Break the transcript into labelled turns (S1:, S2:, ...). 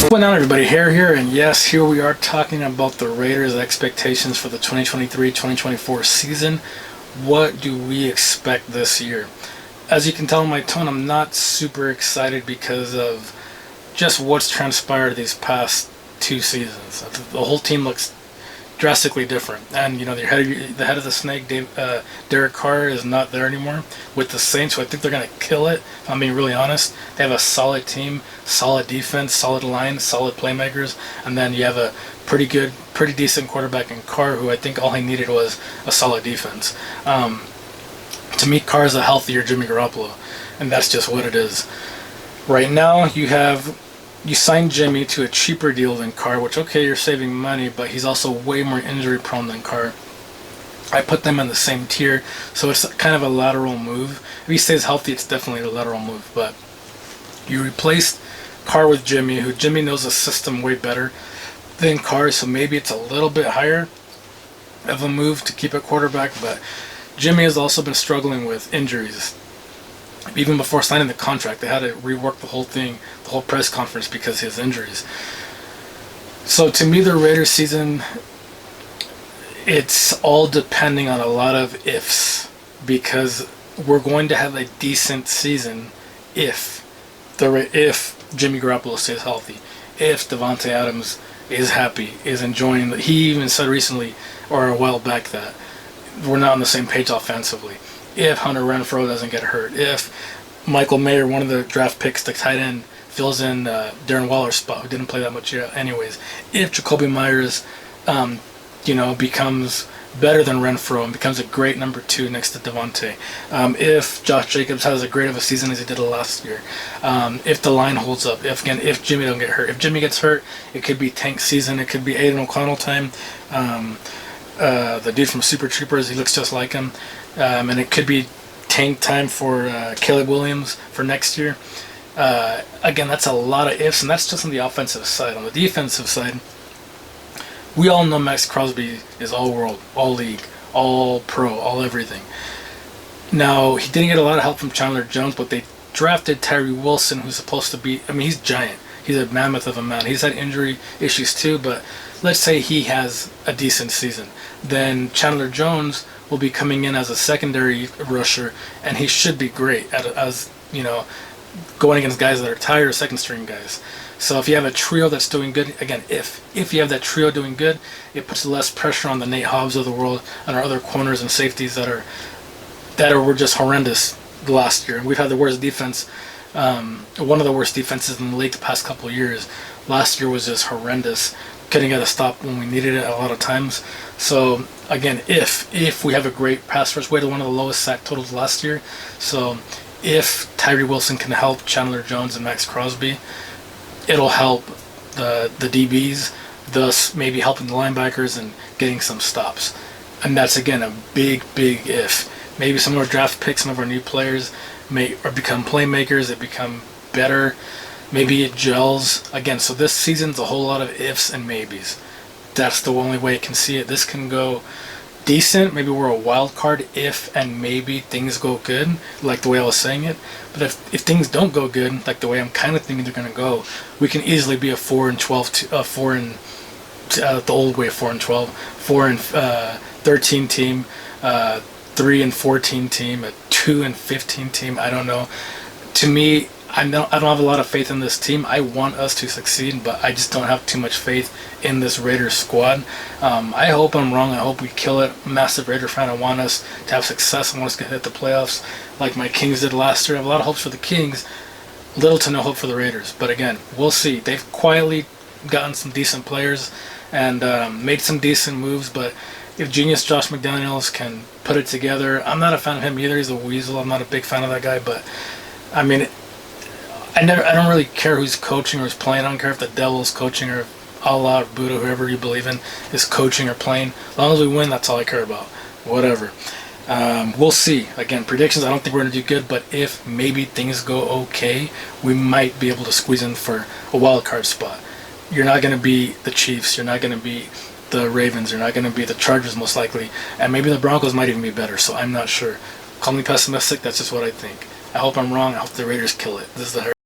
S1: What's going on, everybody? Hair here, and yes, here we are talking about the Raiders' expectations for the 2023-2024 season. What do we expect this year? As you can tell in my tone, I'm not super excited because of just what's transpired these past two seasons. The whole team looks drastically different, and the head of the snake, Derek Carr, is not there anymore with the Saints, so I think they're going to kill it. If I'm being really honest, they have a solid team, solid defense, solid line, solid playmakers, and then you have a pretty decent quarterback in Carr, who I think all he needed was a solid defense. To me, Carr is a healthier Jimmy Garoppolo, and that's just what it is. Right now, you signed Jimmy to a cheaper deal than Carr, which, okay, you're saving money, but he's also way more injury prone than Carr. I put them in the same tier, so it's kind of a lateral move. If he stays healthy, it's definitely a lateral move, but you replaced Carr with Jimmy, who Jimmy knows the system way better than Carr, so maybe it's a little bit higher of a move to keep a quarterback, but Jimmy has also been struggling with injuries. Even before signing the contract, they had to rework the whole thing, the whole press conference, because of his injuries. So to me, the Raiders season, it's all depending on a lot of ifs, because we're going to have a decent season if Jimmy Garoppolo stays healthy, if Davante Adams is happy, is enjoying. He even said recently, or a while back, that we're not on the same page offensively. If Hunter Renfrow doesn't get hurt, if Michael Mayer, one of the draft picks, the tight end, fills in Darren Waller's spot, who didn't play that much yet anyways, if Jacoby Myers, becomes better than Renfrow and becomes a great number 2 next to Davante, if Josh Jacobs has as great of a season as he did last year, if the line holds up, if Jimmy don't get hurt. If Jimmy gets hurt, it could be tank season, it could be Aiden O'Connell time. The dude from Super Troopers, he looks just like him. And it could be tank time for Caleb Williams for next year. Again, that's a lot of ifs, and that's just on the offensive side. On the defensive side, we all know Max Crosby is all-world, all-league, all-pro, all-everything. Now, he didn't get a lot of help from Chandler Jones, but they drafted Tyree Wilson, who's supposed to be, he's giant. He's a mammoth of a man. He's had injury issues too, but let's say he has a decent season. Then Chandler Jones will be coming in as a secondary rusher, and he should be great as going against guys that are tired or second string guys. So if you have a trio that's doing good, again, if you have that trio doing good, it puts less pressure on the Nate Hobbs of the world and our other corners and safeties that were just horrendous last year. We've had the worst defense, one of the worst defenses in the league the past couple of years. Last year was just horrendous. Couldn't get a stop when we needed it a lot of times. So again, if we have a great pass rush, we had one of the lowest sack totals last year. So if Tyree Wilson can help Chandler Jones and Max Crosby, it'll help the DBs, thus maybe helping the linebackers and getting some stops. And that's, again, a big if. Maybe some of our draft picks, some of our new players become playmakers, they become better. Maybe it gels. Again, so this season's a whole lot of ifs and maybes. That's the only way I can see it. This can go decent. Maybe we're a wild card if and maybe things go good, like the way I was saying it. But if things don't go good, like the way I'm kind of thinking they're going to go, we can easily be a 4-12, the old way, 4-12, 4-13 team, 3-14 team, a 2-15 team. I don't know. To me, I don't have a lot of faith in this team. I want us to succeed, but I just don't have too much faith in this Raiders squad. I hope I'm wrong. I hope we kill it. I'm a massive Raider fan. I want us to have success. I want us to hit the playoffs like my Kings did last year. I have a lot of hopes for the Kings, little to no hope for the Raiders. But again, we'll see. They've quietly gotten some decent players and made some decent moves, but if genius Josh McDaniels can put it together, I'm not a fan of him either. He's a weasel. I'm not a big fan of that guy, but I don't really care who's coaching or who's playing. I don't care if the Devil's coaching or Allah or Buddha, whoever you believe in, is coaching or playing. As long as we win, that's all I care about. Whatever. We'll see. Again, predictions, I don't think we're going to do good, but if maybe things go okay, we might be able to squeeze in for a wild card spot. You're not going to be the Chiefs. You're not going to be the Ravens. You're not going to be the Chargers, most likely. And maybe the Broncos might even be better, so I'm not sure. Call me pessimistic, that's just what I think. I hope I'm wrong. I hope the Raiders kill it. This is the